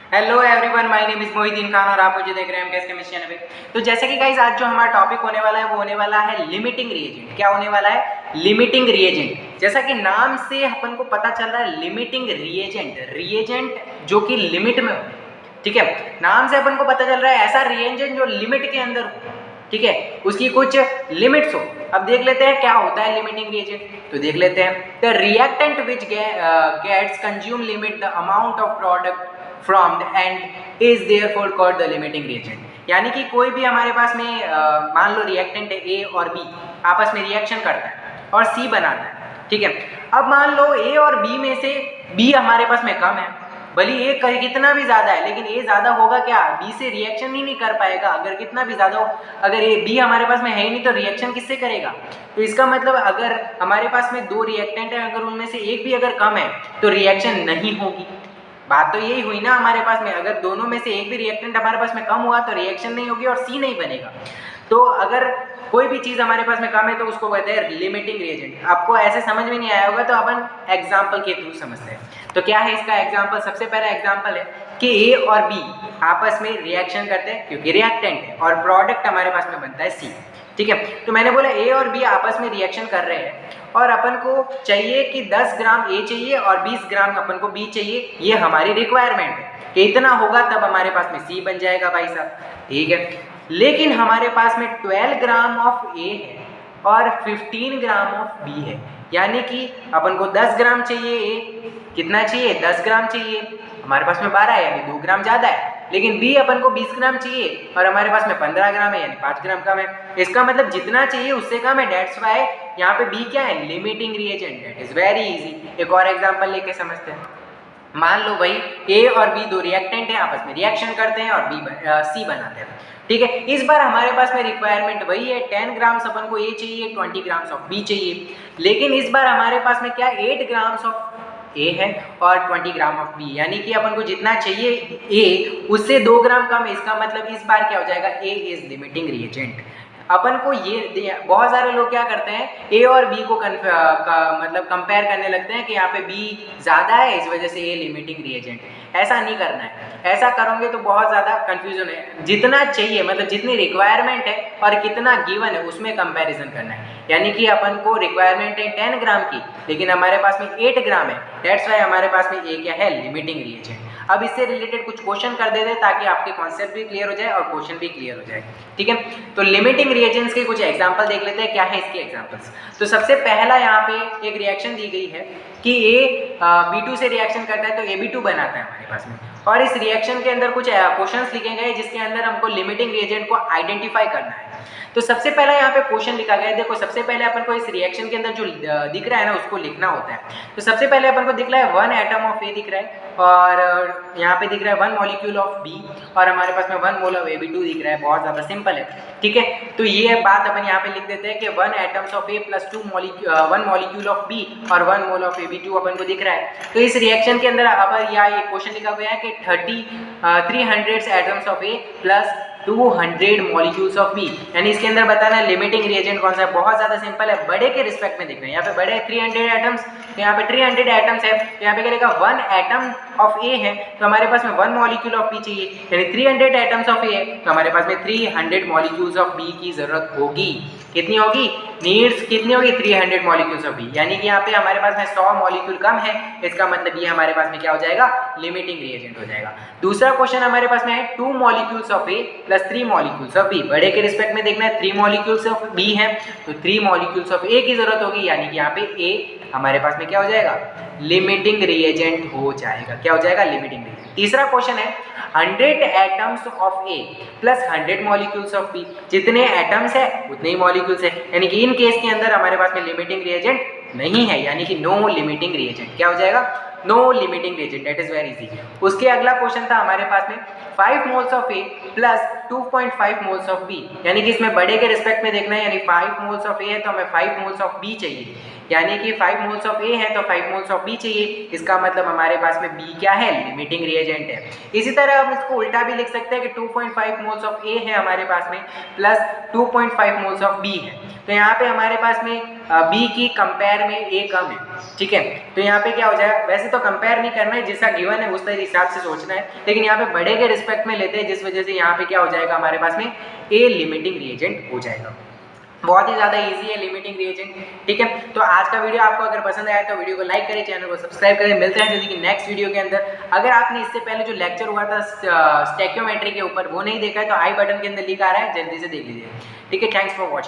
Hello everyone, my name is Mohideen Khan और आप मुझे देख रहे हैं एमकेएस केमिस्ट्री चैनल पे। तो जैसे कि गाइस आज जो हमारा टॉपिक होने वाला है वो होने वाला है लिमिटिंग रिएजेंट। क्या होने वाला है? Limiting reagent. जैसा कि नाम से अपन को पता चल रहा है लिमिटिंग रिएजेंट, रिएजेंट जो कि लिमिट में हो। ठीक है, नाम से अपन को पता चल रहा है ऐसा रिएजेंट जो लिमिट के अंदर हो। ठीक है, उसकी कुछ लिमिट्स हो। अब देख लेते हैं क्या होता है लिमिटिंग रिएजेंट। तो देख लेते हैं, the reactant which gets consume limit the amount of product from the end is therefore called the limiting reagent। यानी कि कोई भी हमारे पास में मान लो रिएक्टेंट है ए और बी, आपस में रिएक्शन करता है और सी बनाता है। ठीक है, अब मान लो ए और बी में से बी हमारे पास में कम है, भले ए कितना भी ज्यादा है, लेकिन ए ज्यादा होगा क्या? बी से रिएक्शन ही नहीं कर पाएगा। अगर कितना भी ज्यादा हो, अगर ए बी हमारे पास में है ही नहीं तो रिएक्शन किससे करेगा? तो इसका मतलब अगर हमारे पास में दो रिएक्टेंट है, अगर उनमें से एक भी अगर कम है तो रिएक्शन नहीं होगी। बात तो यही हुई ना हमारे पास में, अगर दोनों में से एक भी रिएक्टेंट हमारे पास में कम हुआ तो रिएक्शन नहीं होगी और सी नहीं बनेगा। तो अगर कोई भी चीज़ हमारे पास में कम है तो उसको कहते हैं लिमिटिंग रिएजेंट। आपको ऐसे समझ में नहीं आया होगा तो अपन एग्जांपल के थ्रू समझते हैं। तो क्या है इसका एग्जांपल? सबसे पहला एग्जांपल है कि ए और बी आपस में रिएक्शन करते हैं क्योंकि रिएक्टेंट है और प्रोडक्ट हमारे पास में बनता है सी। ठीक है, तो मैंने बोला ए और बी आपस में रिएक्शन कर रहे हैं और अपन को चाहिए कि 10 ग्राम ए चाहिए और 20 ग्राम अपन को बी चाहिए। ये हमारी रिक्वायरमेंट है कि इतना होगा तब हमारे पास में सी बन जाएगा भाई साहब। ठीक है, लेकिन हमारे पास में 12 ग्राम ऑफ ए है और 15 ग्राम ऑफ बी है, यानी कि अपन को 10 ग्राम चाहिए ए, कितना चाहिए? 10 ग्राम चाहिए। हमारे पास में 12 है यानी 2 ग्राम ज़्यादा है, लेकिन बी अपन को 20 ग्राम चाहिए और हमारे पास में 15 ग्राम है यानी 5 ग्राम कम है। इसका मतलब जितना चाहिए उससे कम है, डेट्स वाई यहाँ पे बी क्या है? Limiting reagent. That is very easy. एक और एग्जांपल लेके समझते हैं। मान लो भाई ए और बी दो रिएक्टेंट हैं, आपस में रिएक्शन करते हैं और सी बनाते हैं। ठीक है, इस बार हमारे पास में रिक्वायरमेंट वही है, 10 ग्राम्स अपन को ए चाहिए, 20 ग्राम्स ऑफ बी चाहिए। लेकिन इस बार हमारे पास में क्या? 8 ग्राम्स ऑफ ए है और 20 ग्राम ऑफ बी, यानी कि अपन को जितना चाहिए ए उससे 2 ग्राम कम है। इसका मतलब इस बार क्या हो जाएगा? ए इज लिमिटिंग रिएजेंट। अपन को ये बहुत सारे लोग क्या करते हैं, ए और बी को मतलब कंपेयर करने लगते हैं कि यहाँ पे बी ज़्यादा है इस वजह से ए लिमिटिंग रिएजेंट। ऐसा नहीं करना है, ऐसा करोगे तो बहुत ज़्यादा कंफ्यूजन है। जितना चाहिए मतलब जितनी रिक्वायरमेंट है और कितना गिवन है उसमें कंपैरिजन करना है। यानी कि अपन को रिक्वायरमेंट है 10 ग्राम की, लेकिन हमारे पास में 8 ग्राम है, दैट्स वाई हमारे पास में ए क्या है? Limiting reagent. अब इससे रिलेटेड कुछ क्वेश्चन कर देते हैं ताकि आपके कॉन्सेप्ट भी क्लियर हो जाए और क्वेश्चन भी क्लियर हो जाए। ठीक है, तो लिमिटिंग रिएजेंट्स के कुछ एग्जांपल देख लेते हैं। क्या है इसके एग्जांपल्स? तो सबसे पहला यहाँ पे एक रिएक्शन दी गई है कि ए B2 से रिएक्शन करता है तो AB2 बनाता है हमारे पास में, और इस रिएक्शन के अंदर कुछ क्वेश्चंस लिखे गए जिसके अंदर हमको लिमिटिंग रिएजेंट को आइडेंटिफाई करना है। तो सबसे पहला यहाँ पे क्वेश्चन लिखा गया है। देखो, सबसे पहले अपन को इस रिएक्शन के अंदर जो दिख रहा है ना उसको लिखना होता है। तो सबसे पहले अपन को दिख रहा है 1 एटम ऑफ ए दिख रहा है और यहाँ पे दिख रहा है 1 मॉलिक्यूल ऑफ बी और हमारे पास में 1 मोल ऑफ AB2 दिख रहा है। बहुत ज़्यादा सिंपल है। ठीक है, तो ये बात अपन यहाँ पे लिख देते हैं कि 1 atoms of A plus 1 molecule of B और 1 मोल ऑफ AB2 अपन को दिख रहा है। तो इस रिएक्शन के अंदर अब यहाँ ये क्वेश्चन लिखा गया है कि 300 atoms of A plus 200 molecules of B, यानी इसके अंदर बताना है लिमिटिंग रिएजेंट कौन सा है। बहुत ज़्यादा सिंपल है, बड़े के रिस्पेक्ट में देखना है। यहाँ पे बड़े 300 एटम्स, तो यहाँ पे 300 एटम्स है, तो यहाँ पे क्या लिखा? 1 एटम ऑफ ए है तो हमारे पास में 1 मॉलिक्यूल ऑफ बी चाहिए, यानी 300 एटम्स ऑफ ए है तो हमारे पास में 300 मॉलिक्यूल्स ऑफ बी की जरूरत होगी। कितनी होगी? नीड्स कितनी होगी? 300 मॉलिक्यूल्स ऑफ बी, यानी कि यहाँ पे हमारे पास में 100 मॉलिक्यूल कम है। इसका मतलब ये हमारे पास में क्या हो जाएगा? लिमिटिंग रिएजेंट हो जाएगा। दूसरा क्वेश्चन हमारे पास में है 2 molecules of A plus 3 molecules of B. बड़े के रिस्पेक्ट में देखना है, 3 मॉलिक्यूल्स ऑफ बी है तो 3 मॉलिक्यूल्स ऑफ ए की जरूरत होगी, यानी कि यहाँ पे ए हमारे पास में क्या हो जाएगा? लिमिटिंग रिएजेंट हो जाएगा। क्या हो जाएगा? Limiting reagent. तीसरा क्वेश्चन है 100 atoms of A plus 100 molecules of B. जितने एटम्स है उतने ही मॉलिक्यूल्स है, यानी कि इन केस के अंदर हमारे पास में लिमिटिंग रिएजेंट नहीं है, यानी कि नो लिमिटिंग रिएजेंट। क्या हो जाएगा? No limiting reagent. That is very easy. उसके अगला क्वेश्चन था हमारे पास में 5 moles of A plus 2.5 moles of B, यानी कि इसमें बड़े के रिस्पेक्ट में देखना है, यानी 5 मोल्स ऑफ ए है तो हमें 5 मोल्स ऑफ बी चाहिए, यानी कि 5 मोल्स ऑफ ए है तो 5 मोल्स ऑफ बी चाहिए। इसका मतलब हमारे पास में बी क्या है? लिमिटिंग रिएजेंट है। इसी तरह हम इसको उल्टा भी लिख सकते हैं कि 2.5 मोल्स ऑफ ए है हमारे पास में प्लस 2.5 मोल्स ऑफ बी है, तो यहाँ पे हमारे पास में बी की कंपेयर में ए कम है, ठीक है। तो यहाँ पे क्या हो जाएगा, वैसे तो कंपेयर नहीं करना है, जैसा गिवन है उस हिसाब से सोचना है, लेकिन यहाँ पे बड़े के रिस्पेक्ट में लेते हैं, जिस वजह से यहाँ पे क्या हो जाएगा हमारे पास में ए लिमिटिंग रिएजेंट हो जाएगा। बहुत ही ज़्यादा इजी है लिमिटिंग रिएजेंट, ठीक है। तो आज का वीडियो आपको अगर पसंद आया तो वीडियो को लाइक करें, चैनल को सब्सक्राइब करें। मिलते हैं जल्दी की नेक्स्ट वीडियो के अंदर। अगर आपने इससे पहले जो लेक्चर हुआ था स्टैक्योमेट्री के ऊपर वो नहीं देखा है तो आई बटन के अंदर लिखा आ रहा है, जल्दी से देख लीजिए, ठीक है। Thanks for watching.